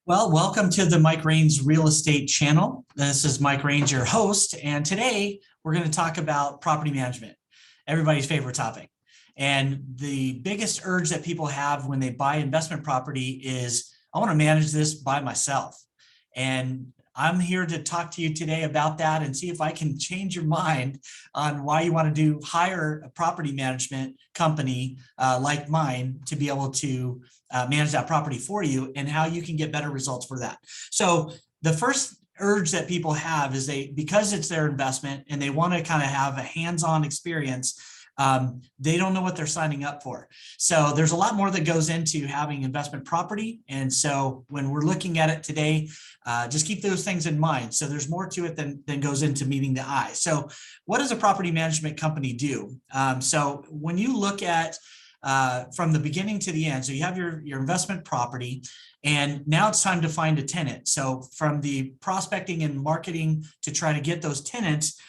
Well, welcome to the Mike Raines Real Estate Channel. This is Mike Raines, your host, and today we're going to talk about property management, everybody's favorite topic. And the biggest urge that people have when they buy investment property is, I want to manage this by myself. And I'm here to talk to you today about that and see if I can change your mind on why you want to hire a property management company like mine to be able to manage that property for you and how you can get better results for that. So the first urge that people have is because it's their investment and they want to kind of have a hands-on experience, they don't know what they're signing up for. So there's a lot more that goes into having investment property. And so when we're looking at it today, just keep those things in mind. So there's more to it than goes into meeting the eye. So what does a property management company do? So when you look at from the beginning to the end, so you have your investment property, and now it's time to find a tenant. So from the prospecting and marketing to try to get those tenants,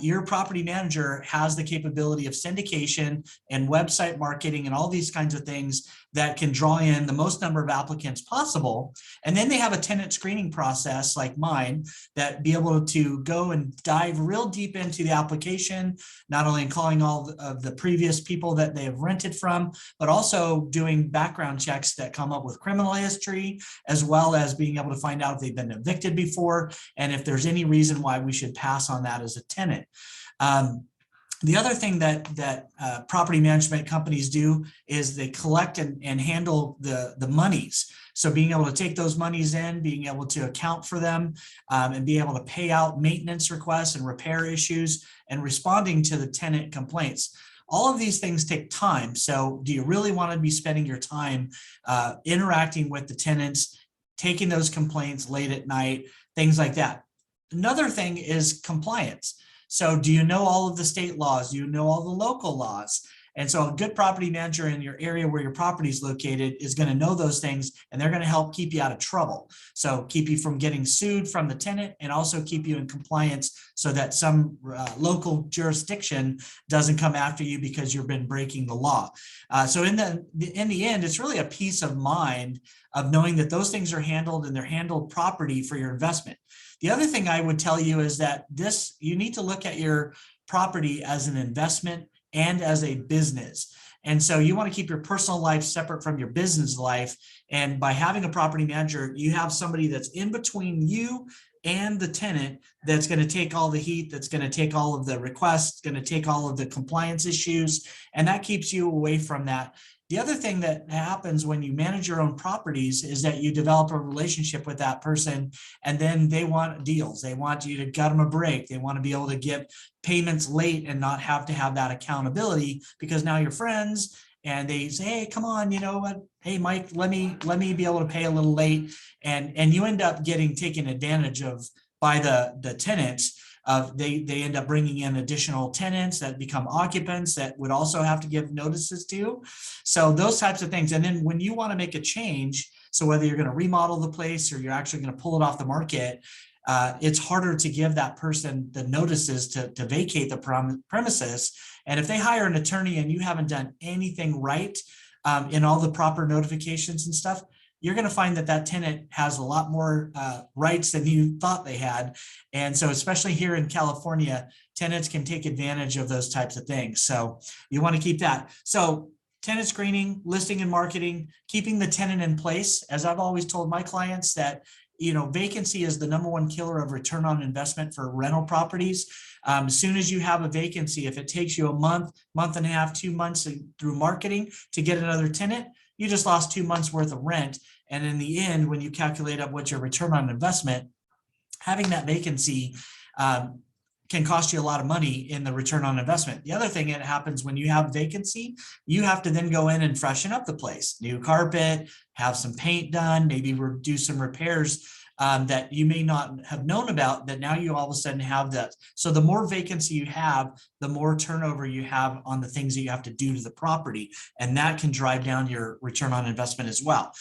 your property manager has the capability of syndication and website marketing and all these kinds of things that can draw in the most number of applicants possible. And then they have a tenant screening process like mine that be able to go and dive real deep into the application, not only in calling all of the previous people that they have rented from, but also doing background checks that come up with criminal history, as well as being able to find out if they've been evicted before and if there's any reason why we should pass on that as a tenant. The other thing that property management companies do is they collect and handle the monies. So being able to take those monies in, being able to account for them, and be able to pay out maintenance requests and repair issues and responding to the tenant complaints. All of these things take time. So do you really want to be spending your time interacting with the tenants, taking those complaints late at night, things like that? Another thing is compliance. So do you know all of the state laws? Do you know all the local laws? And so a good property manager in your area where your property is located is going to know those things, and they're going to help keep you out of trouble. So keep you from getting sued from the tenant and also keep you in compliance so that some local jurisdiction doesn't come after you because you've been breaking the law. So in the end, it's really a peace of mind of knowing that those things are handled and they're handled property for your investment. The other thing I would tell you is that you need to look at your property as an investment and as a business. And so you want to keep your personal life separate from your business life. And by having a property manager, you have somebody that's in between you and the tenant that's going to take all the heat, that's going to take all of the requests, going to take all of the compliance issues, and that keeps you away from that. The other thing that happens when you manage your own properties is that you develop a relationship with that person, and then they want deals. They want you to cut them a break. They want to be able to get payments late and not have to have that accountability because now you're friends and they say, hey, come on, you know what? Hey, Mike, let me be able to pay a little late. And you end up getting taken advantage of by the tenants. They end up bringing in additional tenants that become occupants that would also have to give notices to. So those types of things. And then when you want to make a change, so whether you're going to remodel the place or you're actually going to pull it off the market, it's harder to give that person the notices to vacate the premises. And if they hire an attorney and you haven't done anything right in all the proper notifications and stuff, you're going to find that tenant has a lot more rights than you thought they had. And so especially here in California, tenants can take advantage of those types of things. So you want to keep that. So tenant screening, listing and marketing, keeping the tenant in place. As I've always told my clients that, vacancy is the #1 killer of return on investment for rental properties. As soon as you have a vacancy, if it takes you a month and a half, 2 months through marketing to get another tenant, you just lost 2 months worth of rent. And in the end, when you calculate up what your return on investment, having that vacancy can cost you a lot of money in the return on investment. The other thing that happens when you have vacancy, you have to then go in and freshen up the place, new carpet, have some paint done, maybe do some repairs that you may not have known about that now you all of a sudden have that. So the more vacancy you have, the more turnover you have on the things that you have to do to the property. And that can drive down your return on investment as well.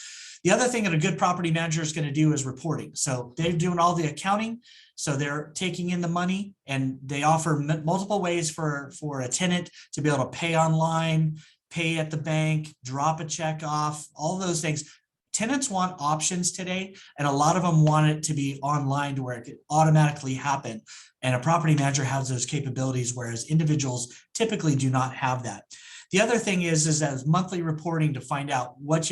The other thing that a good property manager is going to do is reporting. So they're doing all the accounting. So they're taking in the money, and they offer multiple ways for a tenant to be able to pay online, pay at the bank, drop a check off, all those things. tenants want options today, and a lot of them want it to be online to where it could automatically happen. And a property manager has those capabilities, whereas individuals typically do not have that. The other thing is that monthly reporting to find out what's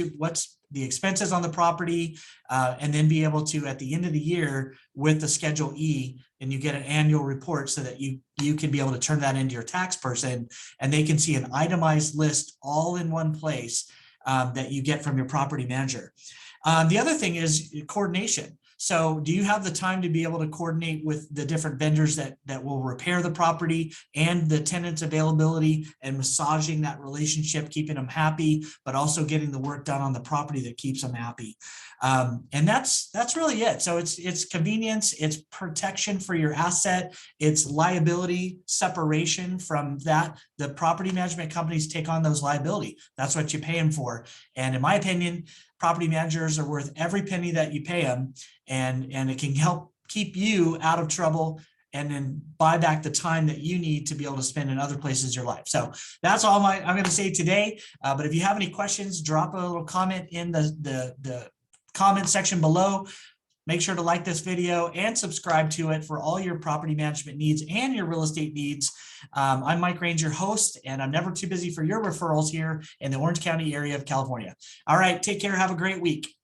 the expenses on the property, and then be able to, at the end of the year with the Schedule E, and you get an annual report so that you can be able to turn that into your tax person, and they can see an itemized list all in one place that you get from your property manager. The other thing is coordination. So do you have the time to be able to coordinate with the different vendors that will repair the property and the tenant's availability, and massaging that relationship, keeping them happy, but also getting the work done on the property that keeps them happy? And that's really it. So it's convenience, it's protection for your asset, it's liability separation from that. The property management companies take on those liability. That's what you pay them for. And in my opinion, property managers are worth every penny that you pay them, and it can help keep you out of trouble and then buy back the time that you need to be able to spend in other places in your life. So that's all I'm going to say today. But if you have any questions, drop a little comment in the comment section below. Make sure to like this video and subscribe to it for all your property management needs and your real estate needs. I'm Mike Ranger, host, and I'm never too busy for your referrals here in the Orange County area of California. All right, take care. Have a great week.